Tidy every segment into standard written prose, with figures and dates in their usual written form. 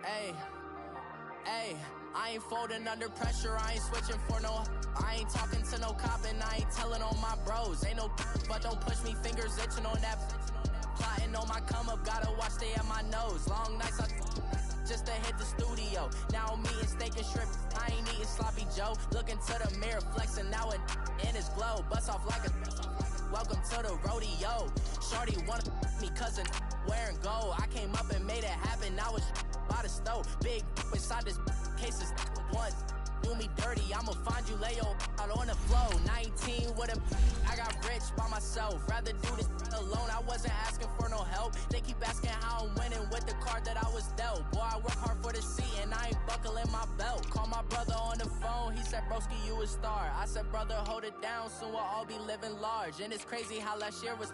Hey, hey, I ain't folding under pressure, I ain't switching for no. I ain't talking to no cop and I ain't telling on my bros. Ain't no but don't push me, fingers itching on that. Plotting on my come up, gotta watch stay at my nose. Long nights just to hit the studio. Now I'm eating steak and shrimp, I ain't eating sloppy Joe. Looking to the mirror, flexing now it in his glow. Bust off like a welcome to the rodeo. Shorty wanna me cousin wearing gold. I came up and made it happen, now it's by the stove. Big inside this cases once do me dirty, I'ma find you lay your out on the floor. 19 with a I got rich by myself, rather do this alone. I wasn't asking for no help, they keep asking how I'm winning with the card that I was dealt. Boy, I work hard for the seat and I ain't buckling my belt. Call my brother on the phone, he said broski you a star. I said brother hold it down, soon we'll all be living large. And it's crazy how last year was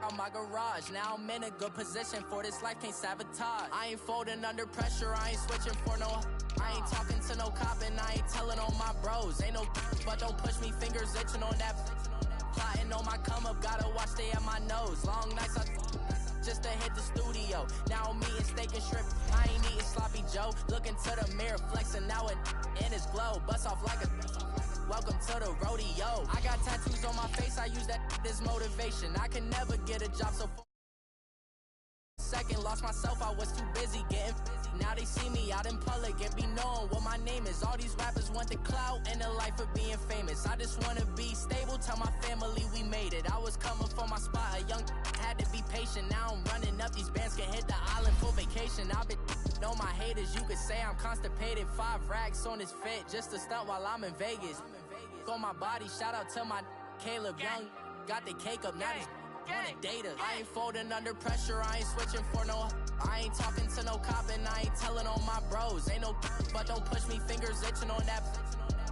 on my garage. Now I'm in a good position for this life, can't sabotage. I ain't folding under pressure, I ain't switching for no. I ain't talking to no cop and I ain't telling on my bros. Ain't no but don't push me, fingers itching on that. Plotting on my come up, gotta watch stay at my nose. Long nights just to hit the studio. Now I'm eating steak and shrimp, I ain't eating sloppy Joe. Looking to the mirror, flexing now it in his glow. Bust off like a welcome to the rodeo. I got tattoos on my face, I use that as motivation. I can never get a job so second, lost myself, I was too busy getting busy. Now they see me out in public and be knowing what my name is. All these rappers want the clout and the life of being famous. I just wanna be stable, tell my family we made it. I was coming for my spot, a young had to be patient. Now I'm running up, these bands can hit the island for vacation. I've been on my haters, you could say I'm constipated. 5 racks on his fit, just to stunt while I'm in Vegas. On my body, shout out to my Caleb Young, got the cake up, now these wanna date us. I ain't folding under pressure, I ain't switching for no. I ain't talking to no cop and I ain't telling on my bros. Ain't no but don't push me, fingers itching on that.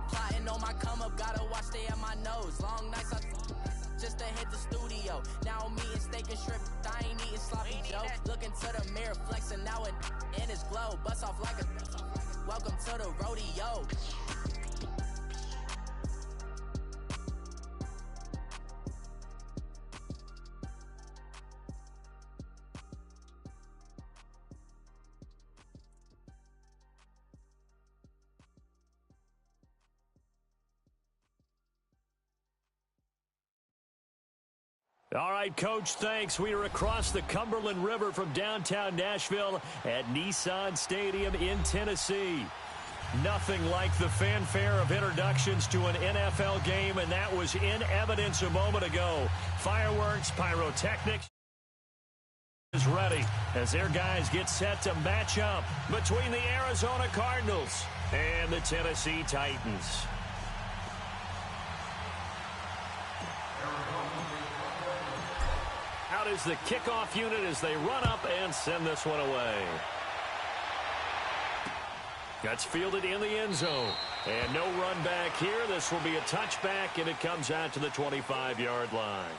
Plotting on my come up, gotta watch stay at my nose. Long nights just to hit the studio. Now I'm eating steak and shrimp, I ain't eating sloppy Joe. Looking to the mirror, flexing now it in his glow. Bust off like a welcome to the rodeo. All right, Coach, thanks. We are across the Cumberland River from downtown Nashville at Nissan Stadium in Tennessee. Nothing like the fanfare of introductions to an NFL game, and that was in evidence a moment ago. Fireworks, pyrotechnics is ready as their guys get set to match up between the Arizona Cardinals and the Tennessee Titans. Out is the kickoff unit as they run up and send this one away. That's fielded in the end zone. And no run back here. This will be a touchback, and it comes out to the 25-yard line.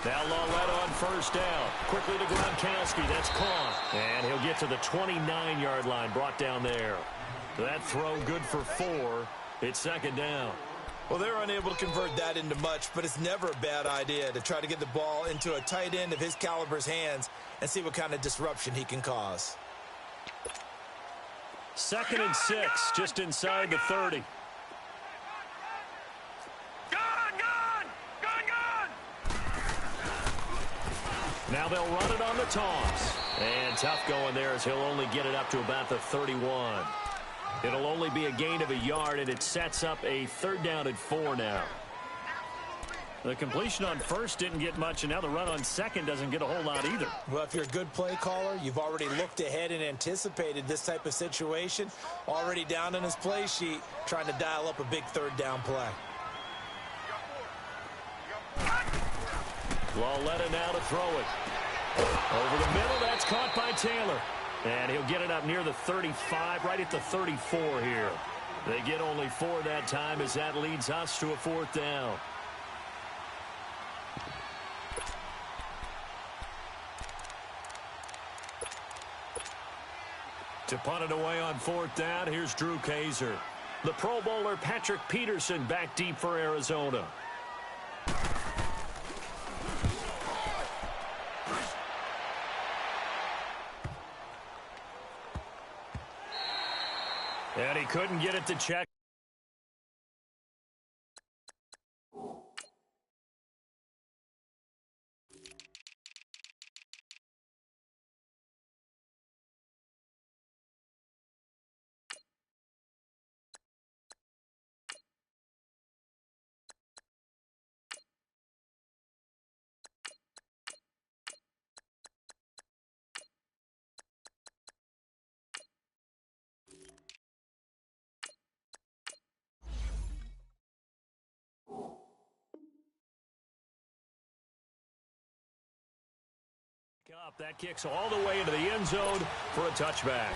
Now Lawlett on first down. Quickly to Gronkowski. That's caught. And he'll get to the 29-yard line, brought down there. That throw good for 4. It's second down. Well, they're unable to convert that into much, but it's never a bad idea to try to get the ball into a tight end of his caliber's hands and see what kind of disruption he can cause. 2nd and 6, just inside the 30. Now they'll run it on the toss. And tough going there as he'll only get it up to about the 31. It'll only be a gain of a yard, and it sets up a 3rd down and 4 now. The completion on first didn't get much, and now the run on second doesn't get a whole lot either. Well, if you're a good play caller, you've already looked ahead and anticipated this type of situation. Already down on his play sheet, trying to dial up a big 3rd down play. Lauletta now to throw it. Over the middle, that's caught by Taylor. And he'll get it up near the 35, right at the 34 here. They get only 4 that time as that leads us to a 4th down. To punt it away on 4th down, here's Drew Kaiser. The Pro Bowler Patrick Peterson back deep for Arizona. And he couldn't get it to check. Up, that kicks all the way into the end zone for a touchback.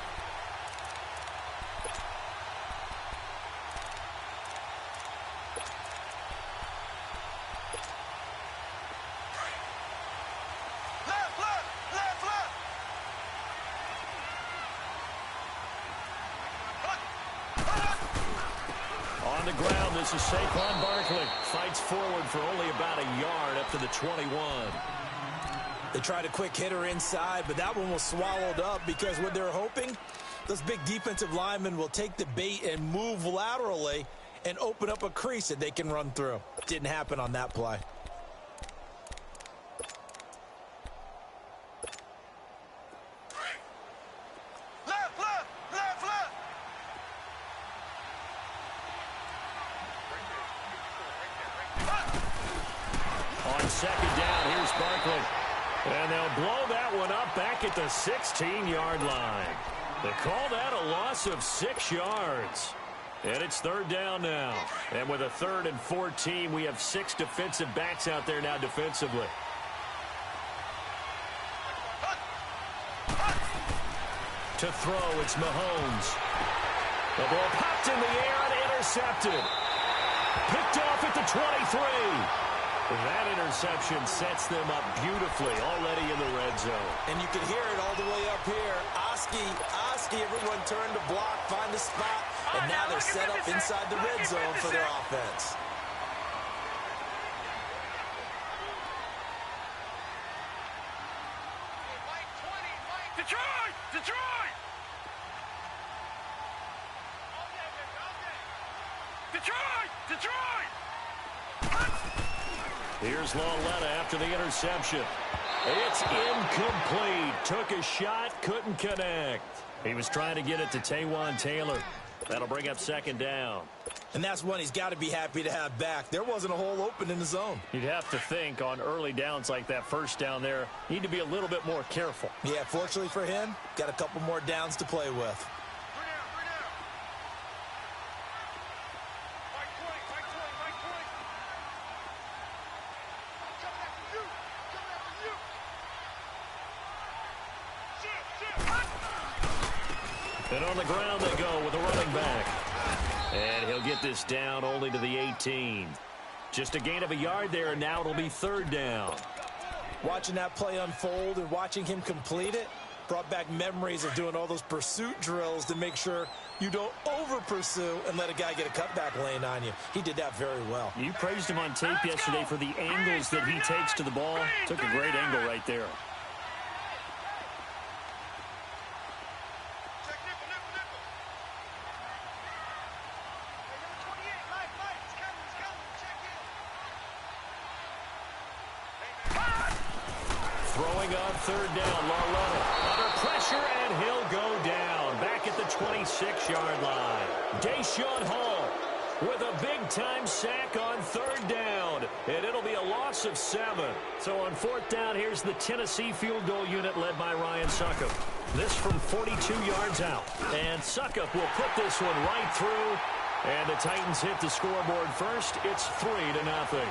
On the ground, this is Saquon Barkley. Fights forward for only about a yard up to the 21. They tried a quick hitter inside, but that one was swallowed up because what they're hoping, those big defensive linemen will take the bait and move laterally and open up a crease that they can run through. Didn't happen on that play. On 2nd down, here's Barkley. And they'll blow that one up back at the 16-yard line. They call that a loss of 6 yards. And it's 3rd down now. And with a 3rd and 14, we have 6 defensive backs out there now defensively. To throw, it's Mahomes. The ball popped in the air and intercepted. Picked off at the 23. That interception sets them up beautifully already in the red zone. And you can hear it all the way up here. Oski, everyone turned to block, find a spot, and now they're set up inside the red zone for their offense. Detroit! Detroit! Detroit! Detroit! Here's Lauletta after the interception. It's incomplete. Took a shot, couldn't connect. He was trying to get it to Taywan Taylor. That'll bring up 2nd down. And that's one he's got to be happy to have back. There wasn't a hole open in the zone. You'd have to think on early downs like that 1st down there, need to be a little bit more careful. Yeah, fortunately for him, got a couple more downs to play with. And on the ground they go with a running back. And he'll get this down only to the 18. Just a gain of a yard there, and now it'll be 3rd down. Watching that play unfold and watching him complete it brought back memories of doing all those pursuit drills to make sure you don't over-pursue and let a guy get a cutback lane on you. He did that very well. You praised him on tape yesterday for the angles that he takes to the ball. Took a great angle right there. Throwing on 3rd down, Lauletta under pressure, and he'll go down back at the 26-yard line. Deshaun Hall with a big-time sack on 3rd down, and it'll be a loss of 7. So on 4th down, here's the Tennessee field goal unit led by Ryan Succop. This from 42 yards out, and Succop will put this one right through, and the Titans hit the scoreboard first. It's 3-0.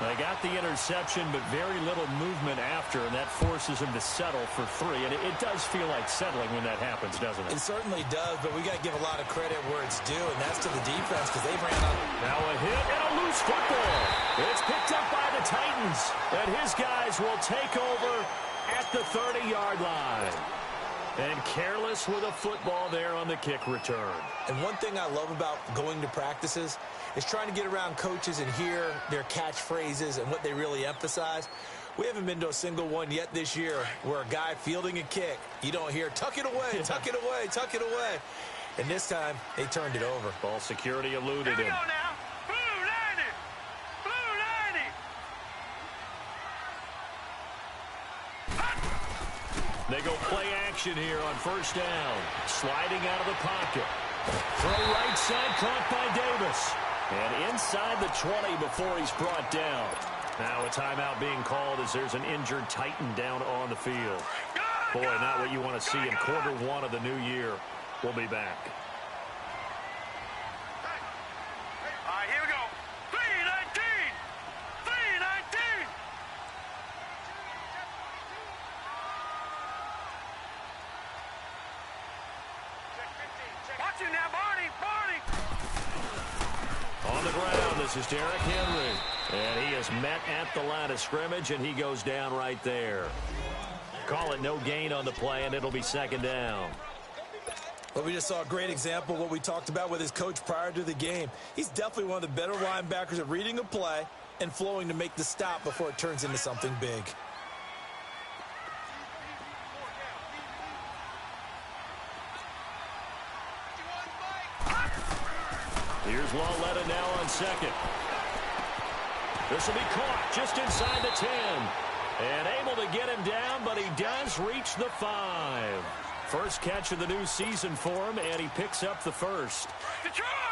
They got the interception, but very little movement after, and that forces him to settle for 3. And it does feel like settling when that happens, doesn't it? It certainly does, but we got to give a lot of credit where it's due, and that's to the defense because they ran on. Now a hit and a loose football. It's picked up by the Titans, and his guys will take over at the 30-yard line. And careless with a football there on the kick return. And one thing I love about going to practices is trying to get around coaches and hear their catchphrases and what they really emphasize. We haven't been to a single one yet this year where a guy fielding a kick, you don't hear, tuck it away, tuck it away, tuck it away. And this time, they turned it over. Ball security eluded him. They go play action here on first down. Sliding out of the pocket. Throw right side caught by Davis. And inside the 20 before he's brought down. Now a timeout being called as there's an injured Titan down on the field. Boy, not what you want to see in quarter 1 of the new year. We'll be back. All right, here we go. 319! 319! Watch him now, Barney! Barney! On the ground, this is Derrick Henry. And he is met at the line of scrimmage, and he goes down right there. Call it no gain on the play, and it'll be second down. Well, we just saw a great example of what we talked about with his coach prior to the game. He's definitely one of the better linebackers at reading a play and flowing to make the stop before it turns into something big. Here's Lawletta now on second. This will be caught just inside the 10. And able to get him down, but he does reach the 5. First catch of the new season for him, and he picks up the first.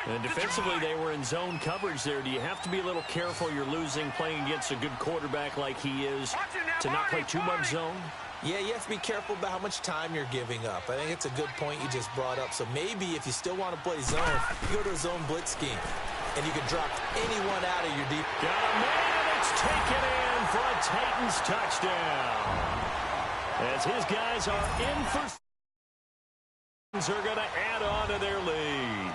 And defensively, they were in zone coverage there. Do you have to be a little careful? You're losing playing against a good quarterback like he is to not play too much zone? Yeah, you have to be careful about how much time you're giving up. I think it's a good point you just brought up. So maybe if you still want to play zone, you go to a zone blitz scheme, and you can drop anyone out of your deep. Got a man, and it's taken in for a Titans touchdown. As his guys are in for... are going to add on to their lead.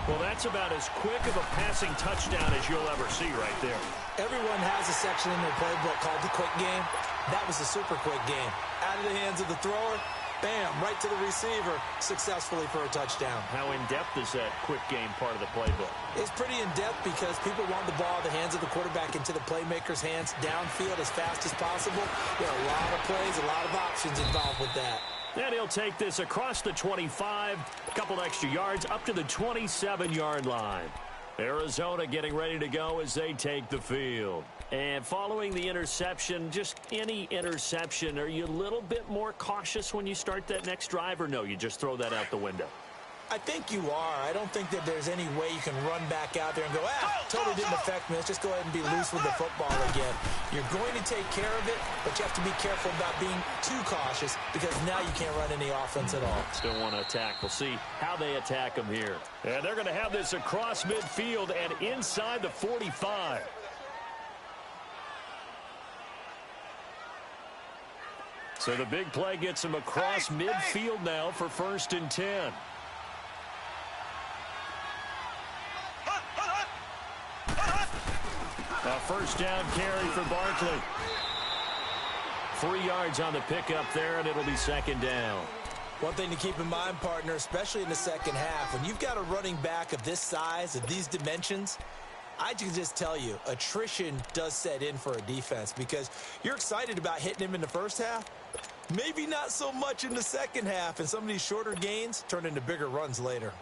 Well, that's about as quick of a passing touchdown as you'll ever see right there. Everyone has a section in their playbook called the quick game. That was a super quick game. Out of the hands of the thrower, bam, right to the receiver, successfully for a touchdown. How in-depth is that quick game part of the playbook? It's pretty in-depth because people want the ball in the hands of the quarterback into the playmaker's hands downfield as fast as possible. There are a lot of plays, a lot of options involved with that. And he'll take this across the 25, a couple extra yards, up to the 27-yard line. Arizona getting ready to go as they take the field. And following the interception, just any interception, are you a little bit more cautious when you start that next drive, or no, you just throw that out the window? I think you are. I don't think that there's any way you can run back out there and go, totally didn't affect me. Let's just go ahead and be loose with the football again. You're going to take care of it, but you have to be careful about being too cautious because now you can't run any offense at all. Still want to attack. We'll see how they attack them here. And they're going to have this across midfield and inside the 45. So the big play gets him across midfield now for 1st and 10. A first down carry for Barkley. 3 yards on the pickup there, and it'll be second down. One thing to keep in mind, partner, especially in the second half, when you've got a running back of this size, of these dimensions, I can just tell you, attrition does set in for a defense because you're excited about hitting him in the first half. Maybe not so much in the second half, and some of these shorter gains turn into bigger runs later.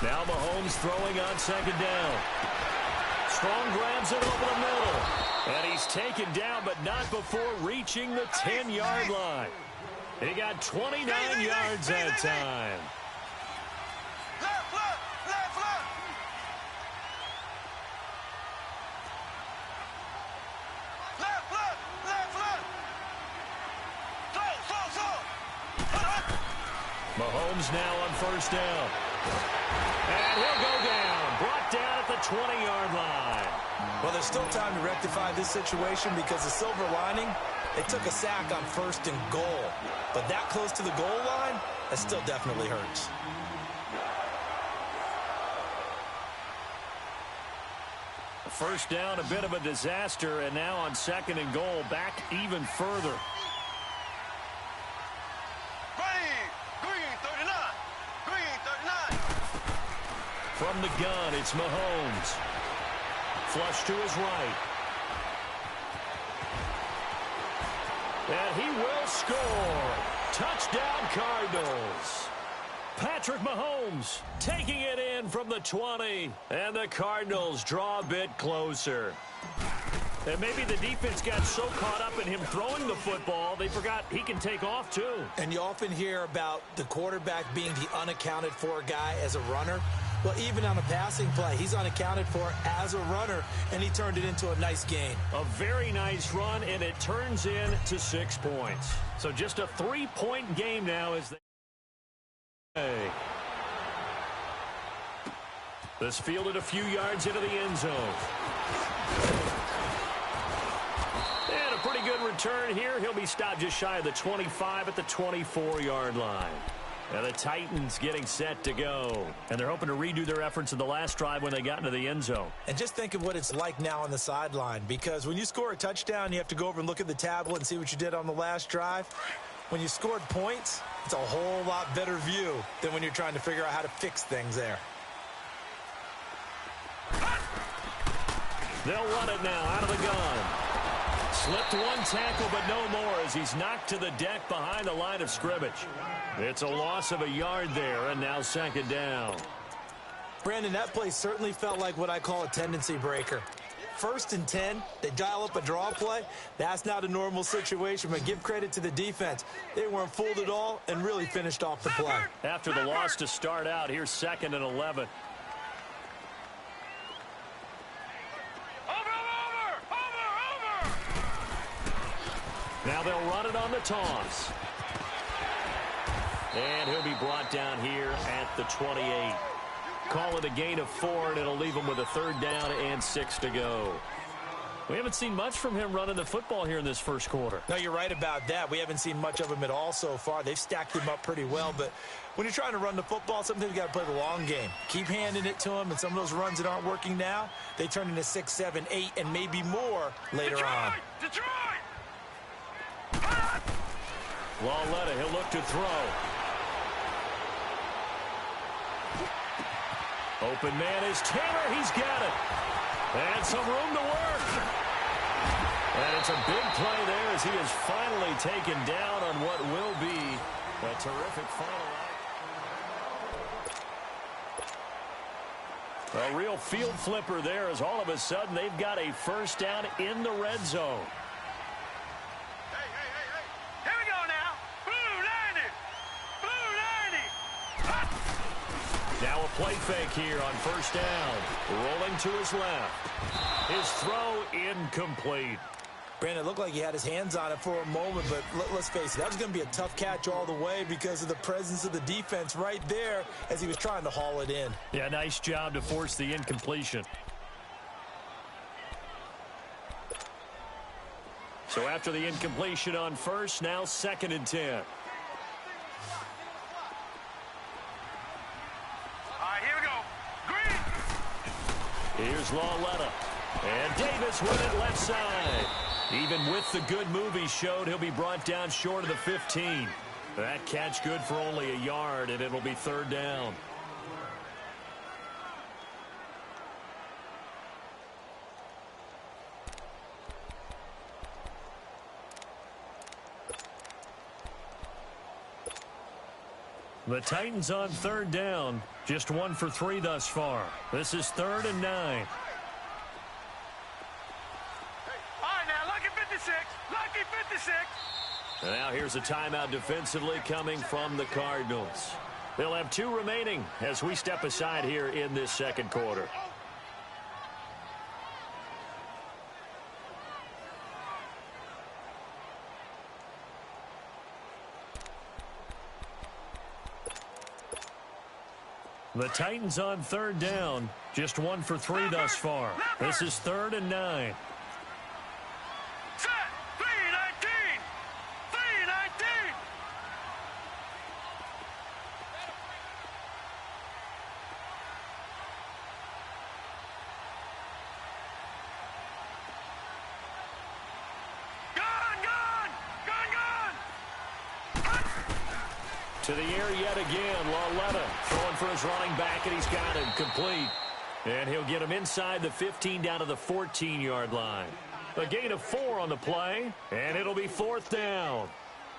Now Mahomes throwing on second down. Strong grabs it over the middle. And he's taken down, but not before reaching the 10-yard line. He got 29 yards that time. Mahomes now on first down. And he'll go down. Brought down at the 20-yard line. Well, there's still time to rectify this situation because the silver lining, they took a sack on first and goal. But that close to the goal line, that still definitely hurts. First down, a bit of a disaster, and now on second and goal, back even further. From the gun, it's Mahomes. Flush to his right. And he will score. Touchdown, Cardinals. Patrick Mahomes taking it in from the 20. And the Cardinals draw a bit closer. And maybe the defense got so caught up in him throwing the football, they forgot he can take off too. And you often hear about the quarterback being the unaccounted for guy as a runner. Well, even on a passing play, he's unaccounted for as a runner, and he turned it into a nice gain. A very nice run, and it turns into 6 points. So just a 3-point game now as they... This fielded a few yards into the end zone. And a pretty good return here. He'll be stopped just shy of the 25 at the 24-yard line. And the Titans getting set to go. And they're hoping to redo their efforts in the last drive when they got into the end zone. And just think of what it's like now on the sideline, because when you score a touchdown, you have to go over and look at the tablet and see what you did on the last drive. When you scored points, it's a whole lot better view than when you're trying to figure out how to fix things there. They'll run it now out of the gun. Slipped one tackle, but no more as he's knocked to the deck behind the line of scrimmage. It's a loss of a yard there, and now second down. Brandon, that play certainly felt like what I call a tendency breaker. 1st and 10, they dial up a draw play. That's not a normal situation, but give credit to the defense. They weren't fooled at all and really finished off the play. After the loss to start out, here's 2nd and 11. Now they'll run it on the toss. And he'll be brought down here at the 28. Call it a gain of 4, and it'll leave him with a 3rd down and 6 to go. We haven't seen much from him running the football here in this first quarter. No, you're right about that. We haven't seen much of him at all so far. They've stacked him up pretty well, but when you're trying to run the football, sometimes you got to play the long game. Keep handing it to him, and some of those runs that aren't working now, they turn into 6, 7, 8, and maybe more later on. Detroit! Lauletta, he'll look to throw. Open man is Taylor. He's got it. And some room to work. And it's a big play there as he is finally taken down on what will be a terrific final act. A real field flipper there as all of a sudden they've got a first down in the red zone. Now a play fake here on first down. Rolling to his left. His throw incomplete. Brandon, it looked like he had his hands on it for a moment, but let's face it, that was going to be a tough catch all the way because of the presence of the defense right there as he was trying to haul it in. Yeah, nice job to force the incompletion. So after the incompletion on first, now 2nd and 10. Here's Lauletta. And Davis with it left side. Even with the good move he showed, he'll be brought down short of the 15. That catch good for only a yard, and it'll be 3rd down. The Titans on 3rd down. Just 1 for 3 thus far. This is 3rd and 9. All right, now, lucky 56. Lucky 56. And now here's a timeout defensively coming from the Cardinals. They'll have 2 remaining as we step aside here in this second quarter. The Titans on third down. Just 1 for 3 thus far. This is 3rd and 9. Set. 319. 319. To the air yet again. Lauletta throwing for his running back, and he's got him complete. And he'll get him inside the 15 down to the 14-yard line. A gain of 4 on the play, and it'll be 4th down.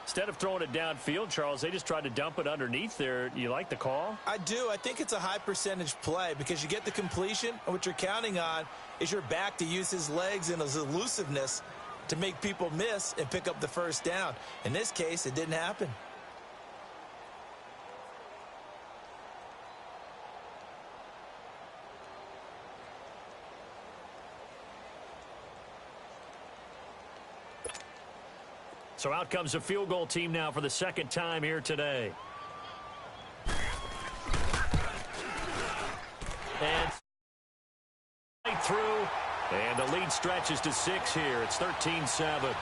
Instead of throwing it downfield, Charles, they just tried to dump it underneath there. You like the call? I do. I think it's a high percentage play because you get the completion, and what you're counting on is your back to use his legs and his elusiveness to make people miss and pick up the first down. In this case, it didn't happen. So out comes a field goal team now for the 2nd time here today. And right through, and the lead stretches to 6 here. It's 13-7.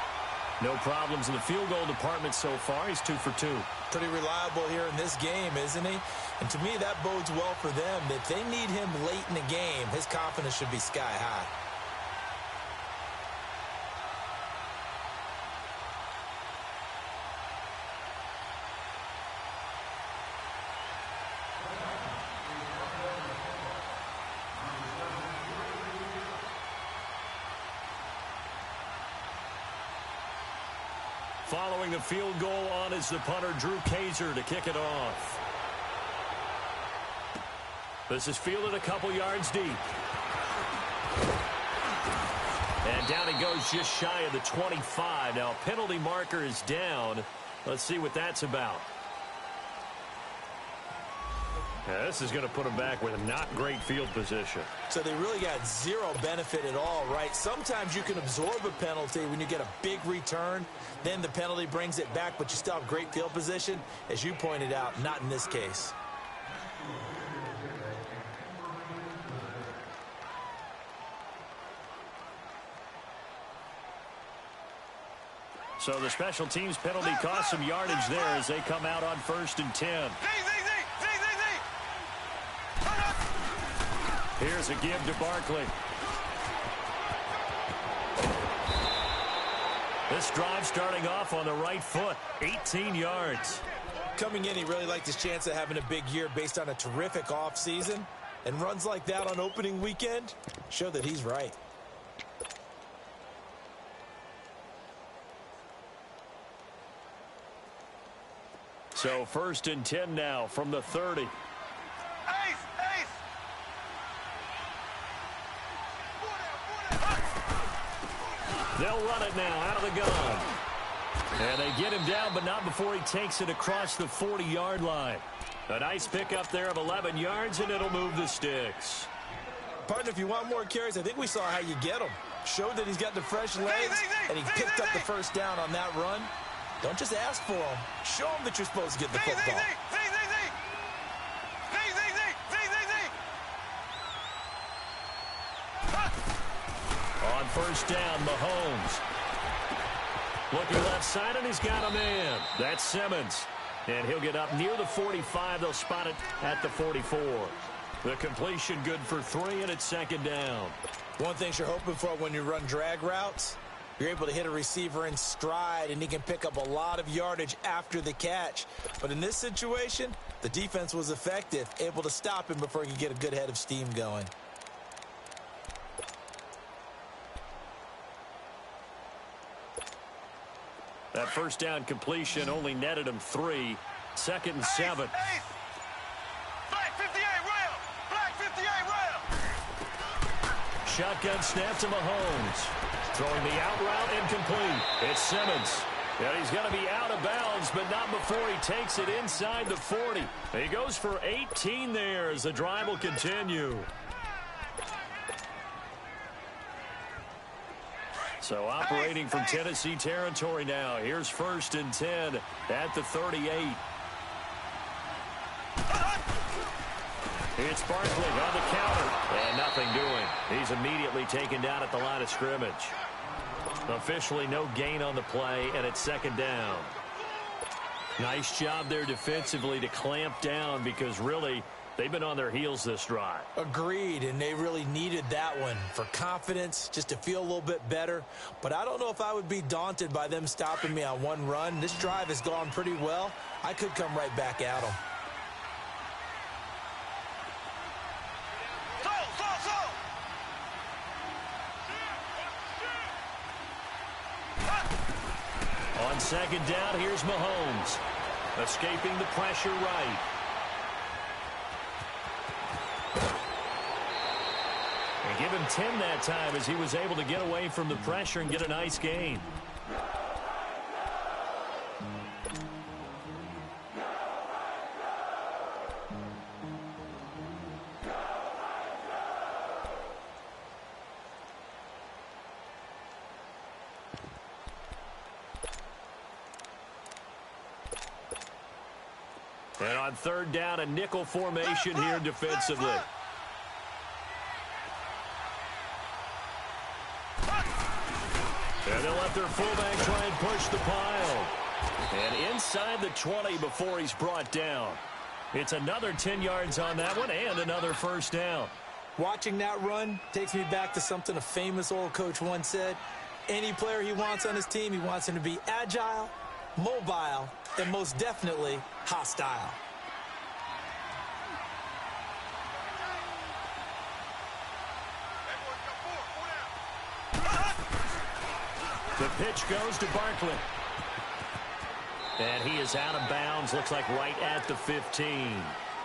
No problems in the field goal department so far. He's 2 for 2. Pretty reliable here in this game, isn't he? And to me, that bodes well for them. If they need him late in the game, his confidence should be sky high. Following the field goal on is the punter, Drew Kaiser, to kick it off. This is fielded a couple yards deep. And down he goes just shy of the 25. Now, a penalty marker is down. Let's see what that's about. Yeah, this is going to put him back with a not great field position. So they really got zero benefit at all, right? Sometimes you can absorb a penalty when you get a big return. Then the penalty brings it back, but you still have great field position. As you pointed out, not in this case. So the special teams penalty cost some yardage there as they come out on 1st and 10. Here's a give to Barkley. This drive starting off on the right foot, 18 yards. Coming in, he really liked his chance of having a big year based on a terrific offseason. And runs like that on opening weekend show that he's right. So 1st and 10 now from the 30. They'll run it now out of the gun. And they get him down, but not before he takes it across the 40-yard line. A nice pickup there of 11 yards, and it'll move the sticks. Partner, if you want more carries, I think we saw how you get them. Showed that he's got the fresh legs, and he picked up the first down on that run. Don't just ask for them. Show them that you're supposed to get the football. On 1st down, Mahomes. Looking left side, and he's got a man. That's Simmons. And he'll get up near the 45. They'll spot it at the 44. The completion good for 3, and it's 2nd down. One thing you're hoping for when you run drag routes, you're able to hit a receiver in stride, and he can pick up a lot of yardage after the catch. But in this situation, the defense was effective, able to stop him before he could get a good head of steam going. That 1st down completion only netted him 3. 2nd and 7. Black 58 rail. Black 58 rail. Shotgun snap to Mahomes. Throwing the out route incomplete. It's Simmons. And he's going to be out of bounds, but not before he takes it inside the 40. He goes for 18 there as the drive will continue. So operating from Tennessee territory now. Here's 1st and 10 at the 38. It's Barkley on the counter. And nothing doing. He's immediately taken down at the line of scrimmage. Officially no gain on the play, and it's second down. Nice job there defensively to clamp down because really they've been on their heels this drive. Agreed, and they really needed that one for confidence, just to feel a little bit better. But I don't know if I would be daunted by them stopping me on one run. This drive has gone pretty well. I could come right back at them. On second down, here's Mahomes. Escaping the pressure right. And give him 10 that time as he was able to get away from the pressure and get a nice gain. And on third down, a nickel formation here defensively. And they'll let their fullback try and push the pile. And inside the 20 before he's brought down. It's another 10 yards on that one and another first down. Watching that run takes me back to something a famous old coach once said. Any player he wants on his team, he wants him to be agile, mobile, and most definitely hostile. The pitch goes to Barkley. And he is out of bounds, looks like right at the 15.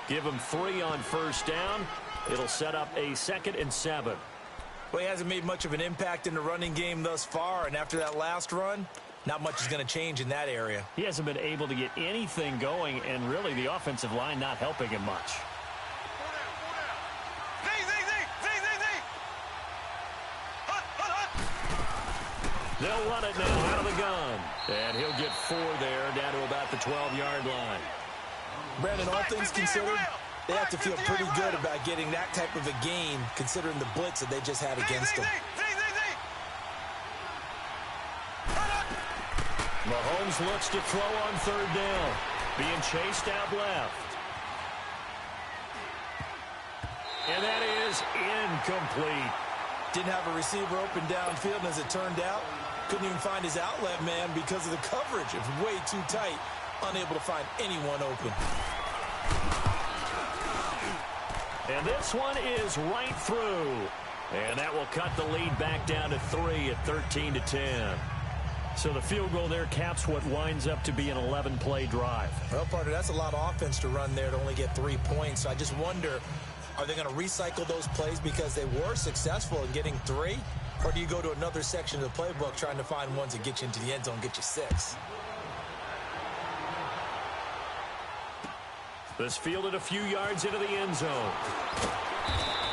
Give him 3 on first down. It'll set up a 2nd and 7. Well, he hasn't made much of an impact in the running game thus far, and after that last run, not much is going to change in that area. He hasn't been able to get anything going, and really the offensive line not helping him much. They'll run it now out of the gun. And he'll get 4 there, down to about the 12-yard line. Brandon, all things considered, they have to feel pretty good about getting that type of a gain, considering the blitz that they just had against them. Mahomes looks to throw on third down. Being chased out left. And that is incomplete. Didn't have a receiver open downfield, and as it turned out, couldn't even find his outlet man because of the coverage. It was way too tight, unable to find anyone open. And this one is right through. And that will cut the lead back down to 3 at 13-10. So the field goal there caps what winds up to be an 11-play drive. Well, partner, that's a lot of offense to run there to only get 3 points. So I just wonder, are they going to recycle those plays because they were successful in getting 3? Or do you go to another section of the playbook trying to find ones that get you into the end zone, get you 6? This fielded a few yards into the end zone.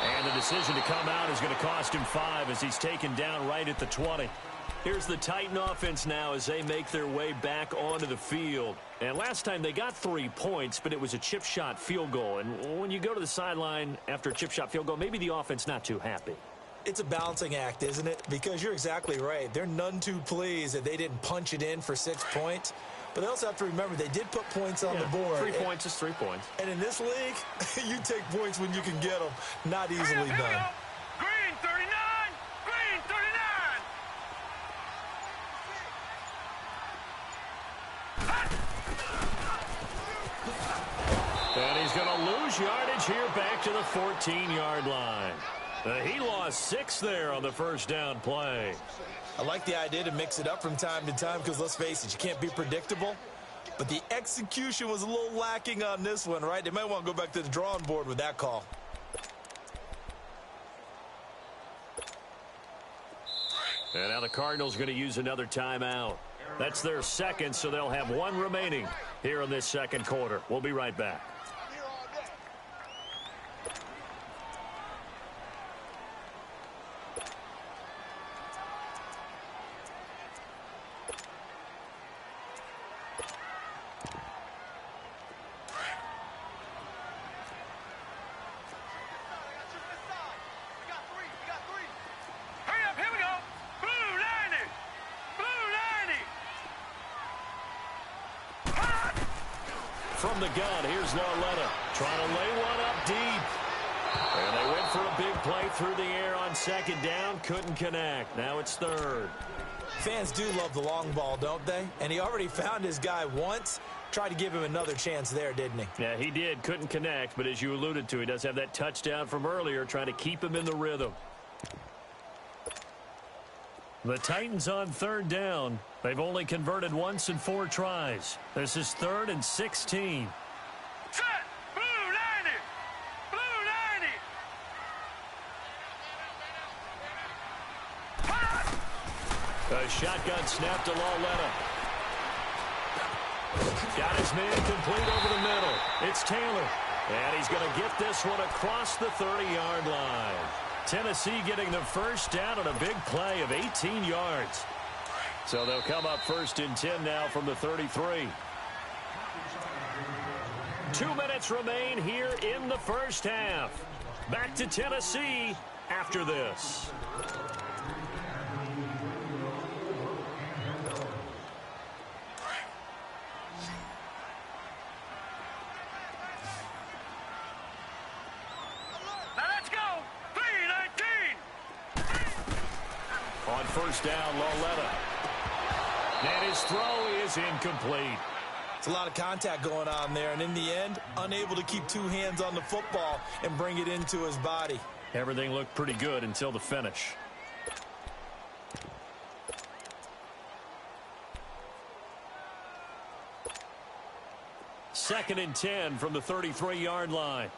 And the decision to come out is going to cost him 5 as he's taken down right at the 20. Here's the Titan offense now as they make their way back onto the field. And last time they got 3 points, but it was a chip shot field goal. And when you go to the sideline after a chip shot field goal, maybe the offense not too happy. It's a balancing act, isn't it? Because you're exactly right. They're none too pleased that they didn't punch it in for 6 points. But they also have to remember they did put points on the board. 3 points is 3 points. And in this league, you take points when you can get them. Not easily done. Green 39! Green 39! And he's going to lose yardage here back to the 14-yard line. He lost 6 there on the first down play. I like the idea to mix it up from time to time because, let's face it, you can't be predictable. But the execution was a little lacking on this one, right? They might want to go back to the drawing board with that call. And now the Cardinals are going to use another timeout. That's their 2nd, so they'll have 1 remaining here in this 2nd quarter. We'll be right back. from the gun. Here's Lauletta trying to lay one up deep. And they went for a big play through the air on second down. Couldn't connect. Now it's third. Fans do love the long ball, don't they? And he already found his guy once. Tried to give him another chance there, didn't he? Yeah, he did. Couldn't connect. But as you alluded to, he does have that touchdown from earlier, trying to keep him in the rhythm. The Titans on third down. They've only converted once in 4 tries. This is 3rd and 16. Set! Blue 90! Blue 90! A shotgun snap to Lauletta. Got his man complete over the middle. It's Taylor. And he's going to get this one across the 30-yard line. Tennessee getting the first down on a big play of 18 yards. So they'll come up 1st and 10 now from the 33. 2 minutes remain here in the first half. Back to Tennessee after this. On first down, Lauletta. And his throw is incomplete. It's a lot of contact going on there, and in the end, unable to keep 2 hands on the football and bring it into his body. Everything looked pretty good until the finish. Second and 10 from the 33-yard line.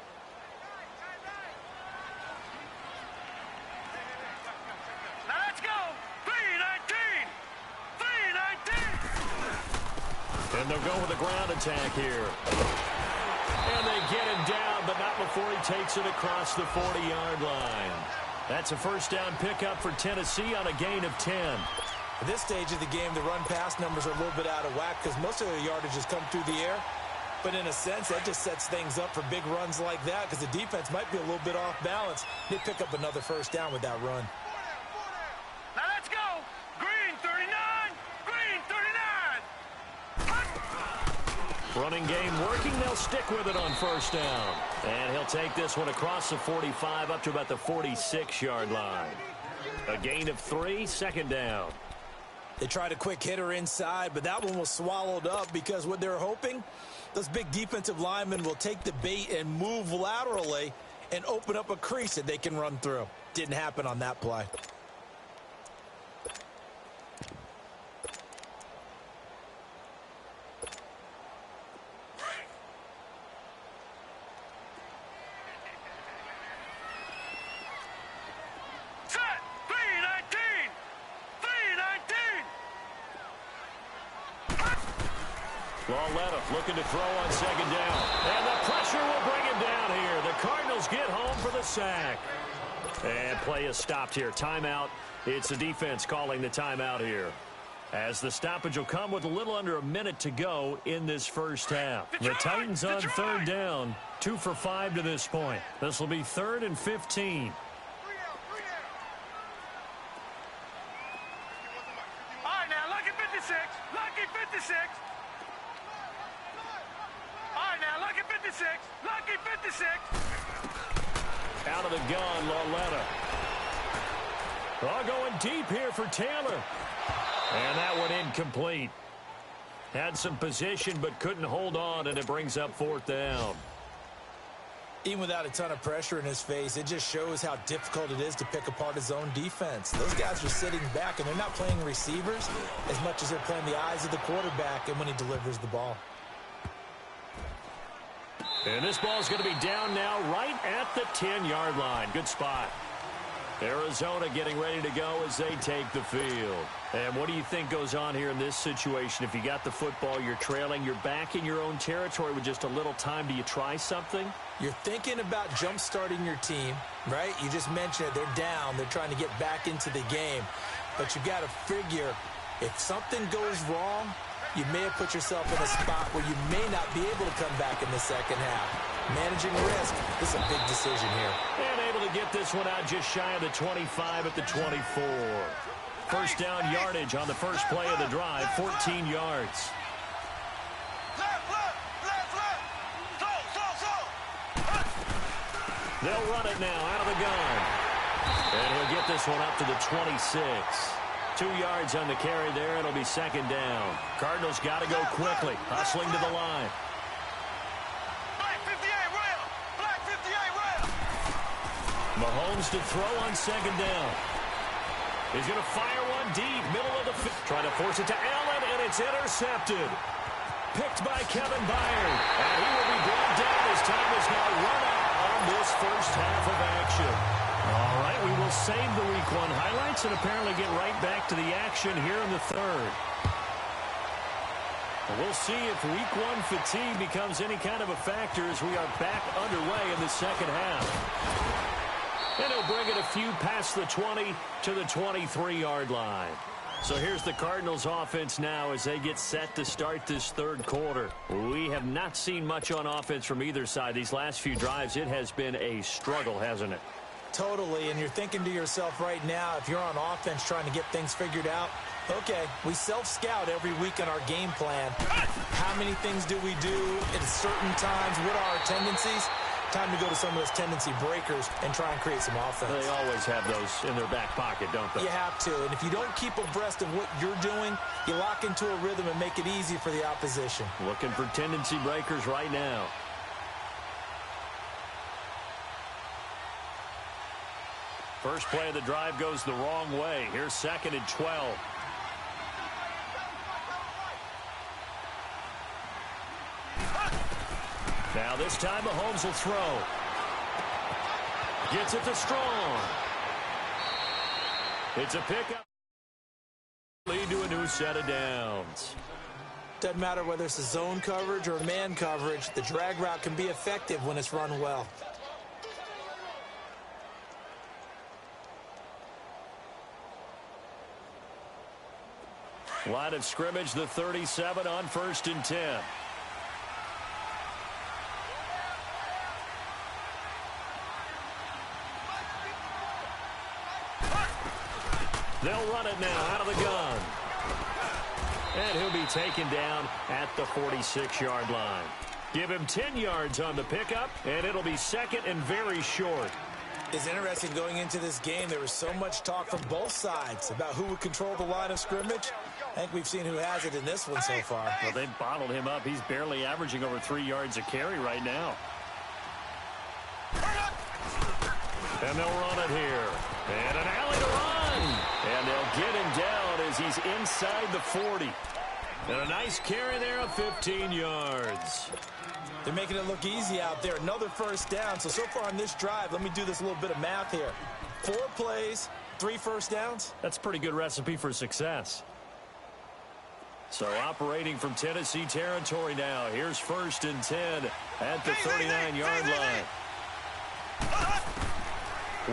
And they'll go with a ground attack here. And they get him down, but not before he takes it across the 40-yard line. That's a first down pickup for Tennessee on a gain of 10. At this stage of the game, the run-pass numbers are a little bit out of whack because most of their yardage has come through the air. But in a sense, that just sets things up for big runs like that because the defense might be a little bit off balance. They pick up another first down with that run. Now let's go. Green 39. Green 39. Running game working. They'll stick with it on first down. And he'll take this one across the 45 up to about the 46-yard line. A gain of 3, second down. They tried a quick hitter inside, but that one was swallowed up because what they're hoping, those big defensive linemen will take the bait and move laterally and open up a crease that they can run through. Didn't happen on that play. Lauletta looking to throw on second down. And the pressure will bring him down here. The Cardinals get home for the sack. And play is stopped here. Timeout. It's the defense calling the timeout here. As the stoppage will come with a little under a minute to go in this first half. The Titans on third down. 2 for 5 to this point. This will be 3rd and 15. All right, now, lucky 56. Lucky 56. All right, now, lucky 56. Lucky 56. Out of the gun, Lauletta. Oh, going deep here for Taylor. And that one incomplete. Had some position but couldn't hold on, and it brings up 4th down. Even without a ton of pressure in his face, it just shows how difficult it is to pick apart his own defense. Those guys are sitting back, and they're not playing receivers as much as they're playing the eyes of the quarterback and when he delivers the ball. And this ball is going to be down now right at the 10-yard line. Good spot. Arizona getting ready to go as they take the field. And what do you think goes on here in this situation? If you got the football, you're trailing, you're back in your own territory with just a little time. Do you try something? You're thinking about jump-starting your team, right? You just mentioned it. They're down. They're trying to get back into the game. But you got to figure if something goes wrong, you may have put yourself in a spot where you may not be able to come back in the second half. Managing risk is a big decision here. And able to get this one out just shy of the 25 at the 24. First down yardage on the first play of the drive, 14 yards. Left, left, left, left. They'll run it now out of the gun. And he'll get this one up to the 26. 2 yards on the carry there. It'll be second down. Cardinals got to go quickly. Hustling to the line. Black 58, rail. Black 58, rail. Mahomes to throw on second down. He's going to fire one deep. Middle of the field. Trying to force it to Allen, and it's intercepted. Picked by Kevin Byard. And he will be brought down as time has now run out on this first half of action. All right, we will save the Week 1 highlights and apparently get right back to the action here in the third. We'll see if Week 1 fatigue becomes any kind of a factor as we are back underway in the second half. And he'll bring it a few past the 20 to the 23-yard line. So here's the Cardinals offense now as they get set to start this third quarter. We have not seen much on offense from either side. These last few drives, it has been a struggle, hasn't it? Totally, and you're thinking to yourself right now, if you're on offense trying to get things figured out, okay, we self-scout every week in our game plan. How many things do we do at certain times? What are our tendencies? Time to go to some of those tendency breakers and try and create some offense. They always have those in their back pocket, don't they? You have to, and if you don't keep abreast of what you're doing, you lock into a rhythm and make it easy for the opposition. Looking for tendency breakers right now. First play of the drive goes the wrong way. Here's second and 12. Now this time Mahomes will throw. Gets it to Strong. It's a pickup. Lead to a new set of downs. Doesn't matter whether it's a zone coverage or man coverage, the drag route can be effective when it's run well. Line of scrimmage, the 37 on 1st and 10. They'll run it now out of the gun. And he'll be taken down at the 46-yard line. Give him 10 yards on the pickup, and it'll be second and very short. It's interesting going into this game. There was so much talk from both sides about who would control the line of scrimmage. I think we've seen who has it in this one so far. Well, they've bottled him up. He's barely averaging over 3 yards a carry right now. And they'll run it here. And an alley to run. And they'll get him down as he's inside the 40. And a nice carry there of 15 yards. They're making it look easy out there. Another first down. So far on this drive, let me do this little bit of math here. 4 plays, 3 first downs. That's a pretty good recipe for success. So operating from Tennessee territory now. Here's 1st and 10 at the 39-yard line.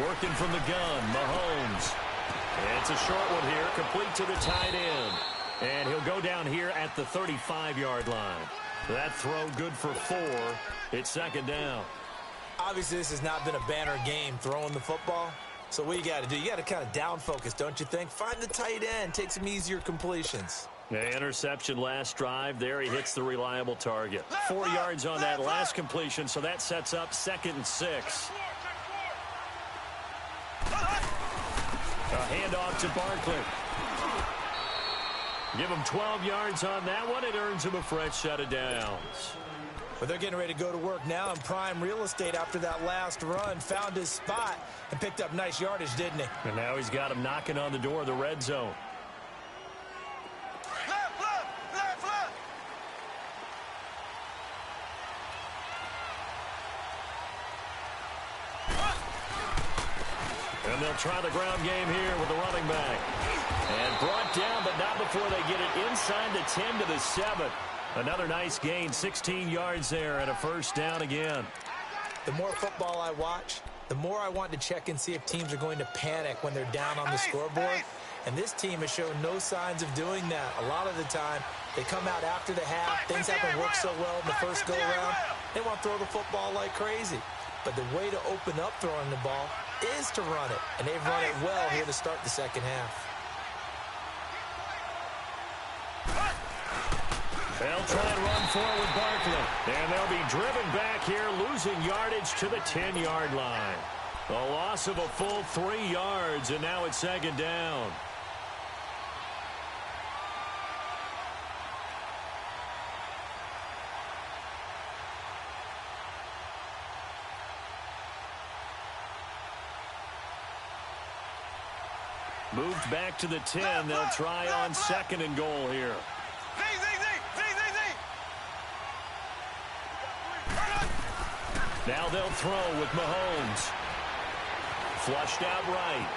Working from the gun, Mahomes. It's a short one here, complete to the tight end. And he'll go down here at the 35-yard line. That throw good for 4. It's second down. Obviously, this has not been a banner game throwing the football. So what you got to do, you got to kind of down focus, don't you think? Find the tight end, take some easier completions. The interception last drive. There he hits the reliable target. 4 yards on that last completion, so that sets up 2nd and 6. A handoff to Barkley. Give him 12 yards on that one. It earns him a fresh set of downs. But they're getting ready to go to work now in prime real estate after that last run. Found his spot and picked up nice yardage, didn't he? And now he's got him knocking on the door of the red zone. And they'll try the ground game here with the running back. And brought down, but not before they get it inside the 10 to the 7. Another nice gain, 16 yards there, and a first down again. The more football I watch, the more I want to check and see if teams are going to panic when they're down on the scoreboard. And this team has shown no signs of doing that. A lot of the time, they come out after the half. Things haven't worked so well in the first go-around. They want to throw the football like crazy. But the way to open up throwing the ball is to run it. And they've run it well here to start the second half. They'll try and run forward with Barkley. And they'll be driven back here, losing yardage to the 10-yard line. A loss of a full 3 yards, and now it's second down. Moved back to the 10. They'll try on second and goal here. Now they'll throw with Mahomes. Flushed out right.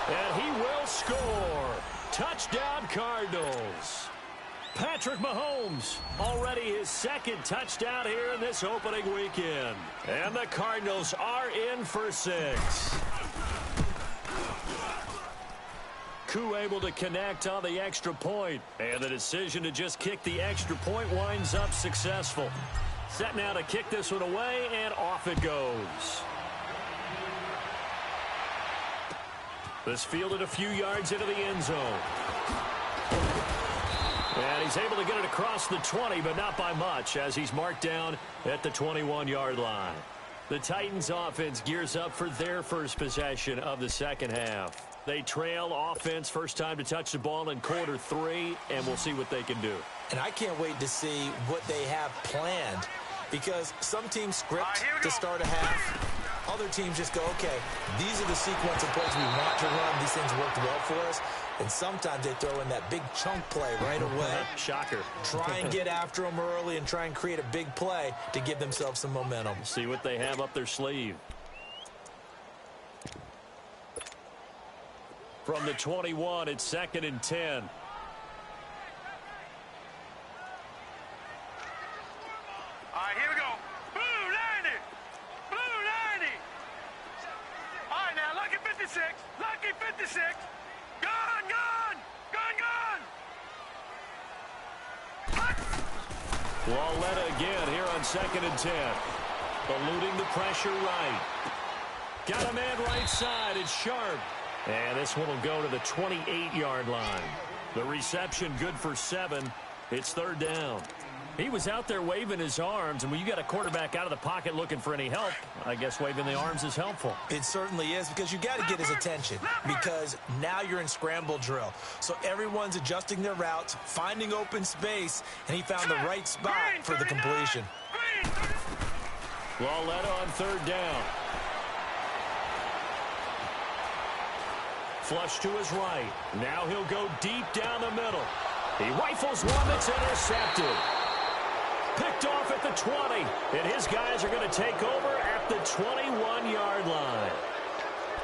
And he will score. Touchdown Cardinals. Patrick Mahomes, already his second touchdown here in this opening weekend. And the Cardinals are in for 6. Koo able to connect on the extra point. And the decision to just kick the extra point winds up successful. Set now to kick this one away, and off it goes. This fielded a few yards into the end zone. And he's able to get it across the 20, but not by much, as he's marked down at the 21-yard line. The Titans offense gears up for their first possession of the second half. They trail offense, first time to touch the ball in quarter 3, and we'll see what they can do. And I can't wait to see what they have planned, because some teams script to start a half. Other teams just go, okay, these are the sequence of plays we want to run. These things worked well for us. And sometimes they throw in that big chunk play right away. Shocker. Try and get after them early and try and create a big play to give themselves some momentum. See what they have up their sleeve. From the 21, it's 2nd and 10. All right, here we go. Blue 90. Blue 90. All right, now, lucky 56. Lucky 56. Gone, gone. Gone, gone. Walletta again here on 2nd and 10. Eluding the pressure right. Got a man right side. It's Sharp. And this one will go to the 28-yard line. The reception good for 7. It's 3rd down. He was out there waving his arms, and when you got a quarterback out of the pocket looking for any help, I guess waving the arms is helpful. It certainly is, because you got to get his attention, because now you're in scramble drill. So everyone's adjusting their routes, finding open space, and he found the right spot for the completion. Walletta on 3rd down. Flush to his right. Now he'll go deep down the middle. He rifles one that's intercepted. Picked off at the 20. And his guys are going to take over at the 21-yard line.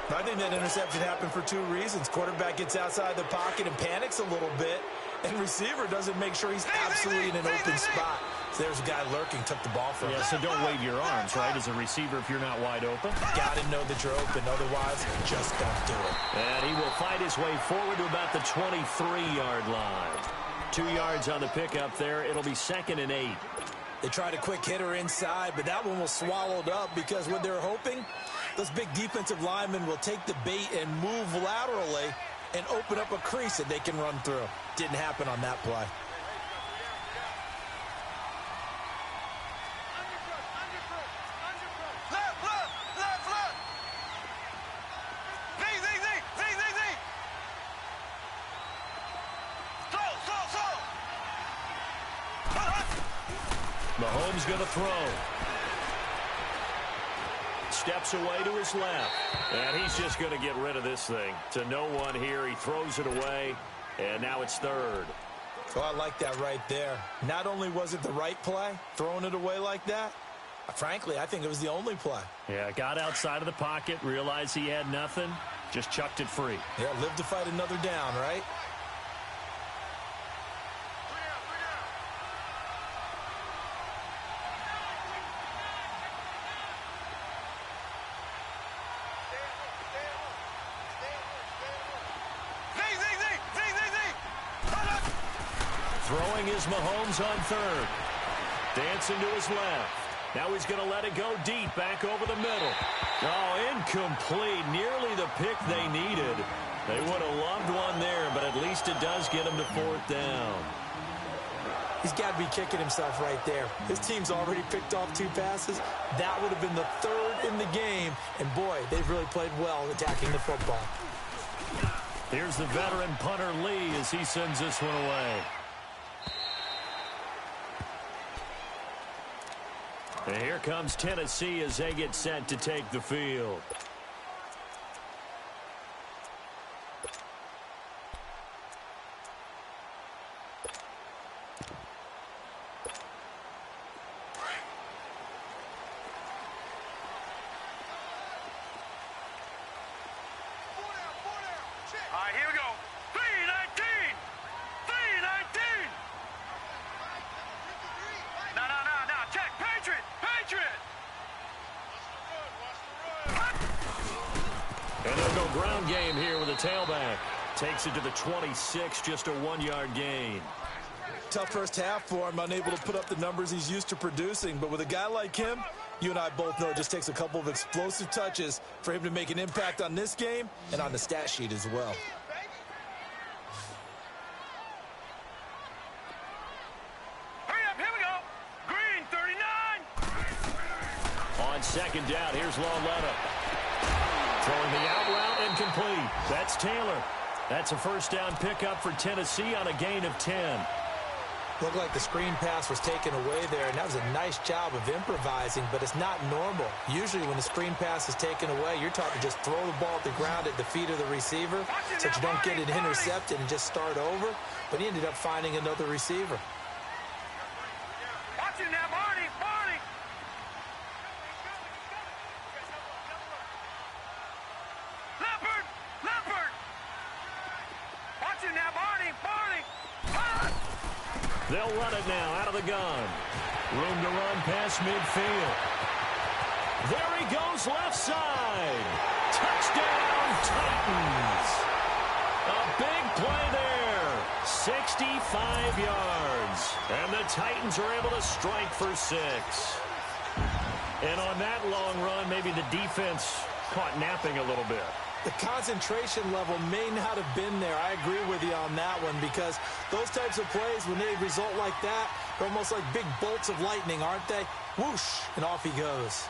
I think that interception happened for 2 reasons. Quarterback gets outside the pocket and panics a little bit. And receiver doesn't make sure he's absolutely in an open spot. So there's a guy lurking, took the ball from him. Yeah, so don't wave your arms, right, as a receiver if you're not wide open. Got to know that you're open. Otherwise, just don't do it. And he will fight his way forward to about the 23-yard line. 2 yards on the pickup there. It'll be 2nd and 8. They tried a quick hitter inside, but that one was swallowed up, because what they're hoping, those big defensive linemen will take the bait and move laterally and open up a crease that they can run through. Didn't happen on that play. Mahomes going to throw. Steps away to his left. And he's just going to get rid of this thing. To no one here. He throws it away. And now it's 3rd. So I like that right there. Not only was it the right play, throwing it away like that, frankly, I think it was the only play. Yeah, got outside of the pocket, realized he had nothing, just chucked it free. Yeah, live to fight another down, right? Throwing is Mahomes on 3rd. Dancing to his left. Now he's going to let it go deep, back over the middle. Oh, incomplete. Nearly the pick they needed. They would have loved one there, but at least it does get them to 4th down. He's got to be kicking himself right there. His team's already picked off 2 passes. That would have been the 3rd in the game. And, boy, they've really played well attacking the football. Here's the veteran punter Lee as he sends this one away. And here comes Tennessee as they get set to take the field. All right, here we go. 319! 319! No. Check. Patriot! And they'll go ground game here with a tailback. Takes it to the 26, just a 1-yard gain. Tough first half for him, unable to put up the numbers he's used to producing. But with a guy like him, you and I both know it just takes a couple of explosive touches for him to make an impact on this game and on the stat sheet as well. Hurry up, here we go. Green, 39. On second down, here's Lauletta. Throwing the out route incomplete. That's Taylor. That's a first down pickup for Tennessee on a gain of 10. Looked like the screen pass was taken away there, and that was a nice job of improvising, but it's not normal. Usually when the screen pass is taken away, you're taught to just throw the ball at the ground at the feet of the receiver so that you don't get it intercepted and just start over, but he ended up finding another receiver. Watch it now, Barney. Leopard. Watch it now, Barney. They'll run it now out of the gun. Room to run past midfield. There he goes left side. Touchdown, Titans. A big play there. 65 yards. And the Titans are able to strike for 6. And on that long run, maybe the defense caught napping a little bit. The concentration level may not have been there. I agree with you on that one because those types of plays, when they result like that, they're almost like big bolts of lightning, aren't they? Whoosh, and off he goes.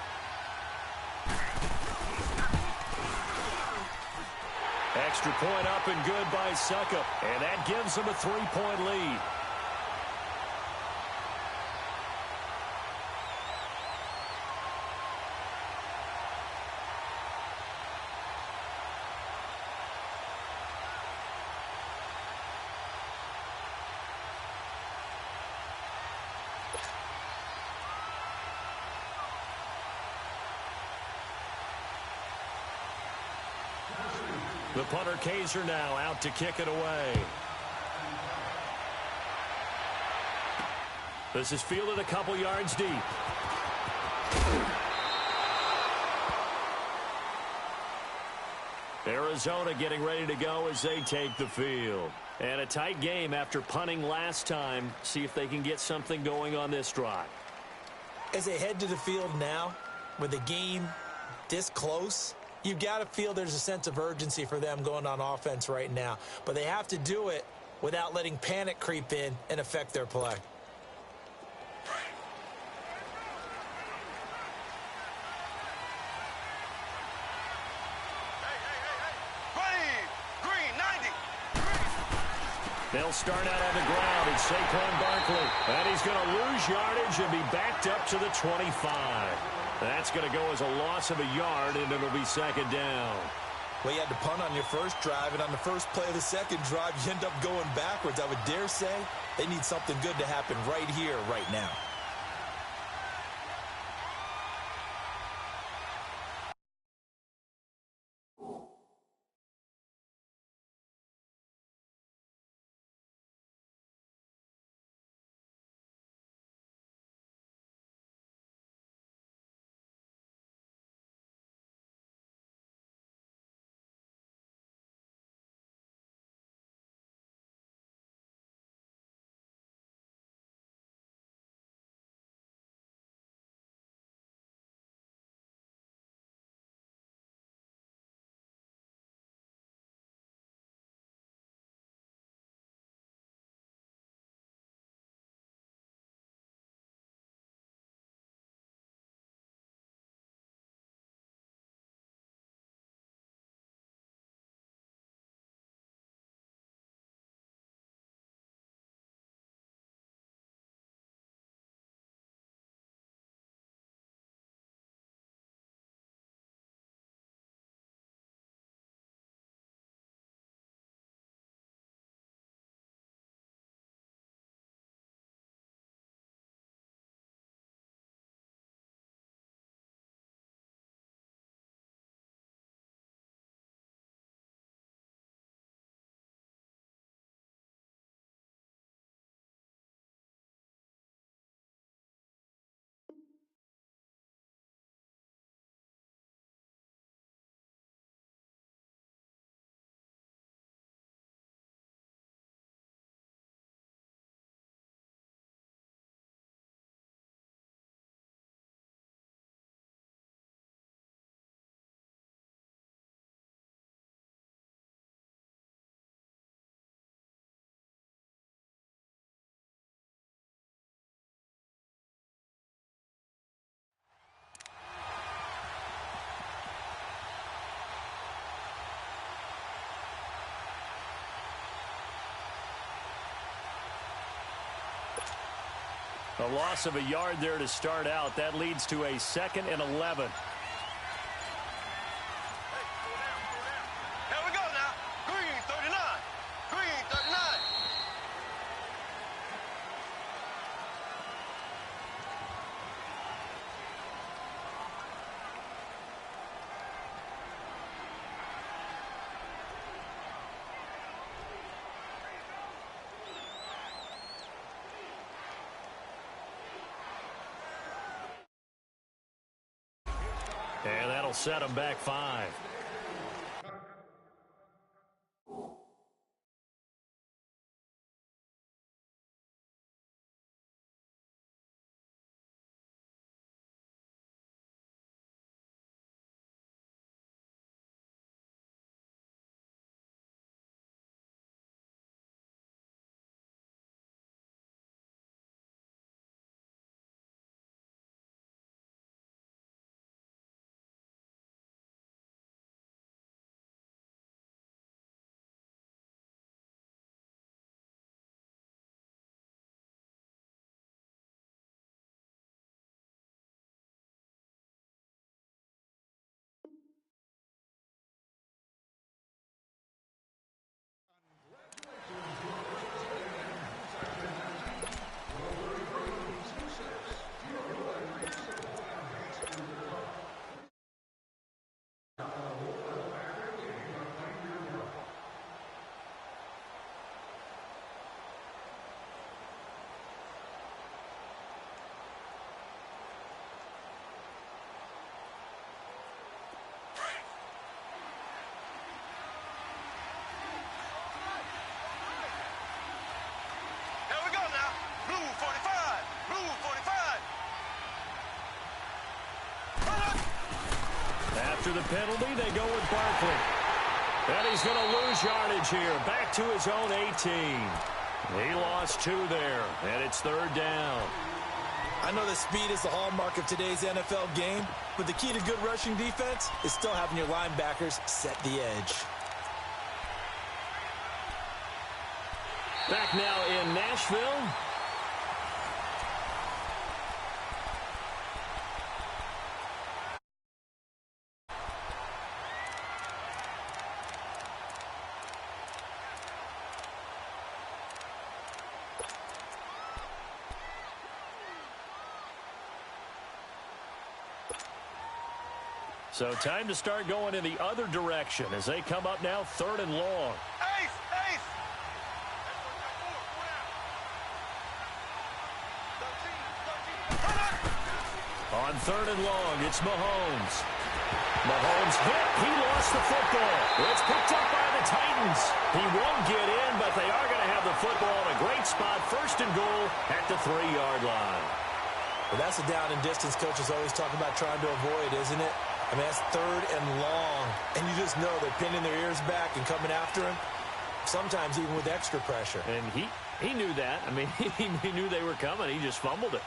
Extra point up and good by Suckup, and that gives them a 3-point lead. The punter Kaiser now out to kick it away. This is fielded a couple yards deep. Arizona getting ready to go as they take the field. And a tight game after punting last time. See if they can get something going on this drive. As they head to the field now, with the game this close, you've got to feel there's a sense of urgency for them going on offense right now. But they have to do it without letting panic creep in and affect their play. They'll start out on the ground. It's Saquon Barkley. And he's going to lose yardage and be backed up to the 25. That's going to go as a loss of a yard, and it'll be second down. Well, you had to punt on your first drive, and on the first play of the second drive, you end up going backwards. I would dare say they need something good to happen right here, right now. A loss of a yard there to start out. That leads to a 2nd and 11. Here we go now. Green 39. Green 39. And that'll set them back 5. Here we go now. Blue 45. Blue 45. After the penalty, they go with Barkley. And he's going to lose yardage here. Back to his own 18. He lost 2 there, and it's 3rd down. I know that speed is the hallmark of today's NFL game, but the key to good rushing defense is still having your linebackers set the edge. Back now in Nashville. So time to start going in the other direction as they come up now 3rd and long. Ace, ace. On 3rd and long, it's Mahomes. Mahomes hit. He lost the football. It's picked up by the Titans. He won't get in, but they are going to have the football in a great spot. 1st and goal at the 3-yard line. Well, that's a down and distance coaches always talk about trying to avoid, isn't it? I mean, that's 3rd and long, and you just know they're pinning their ears back and coming after him, sometimes even with extra pressure. And he knew that. I mean, he knew they were coming. He just fumbled it.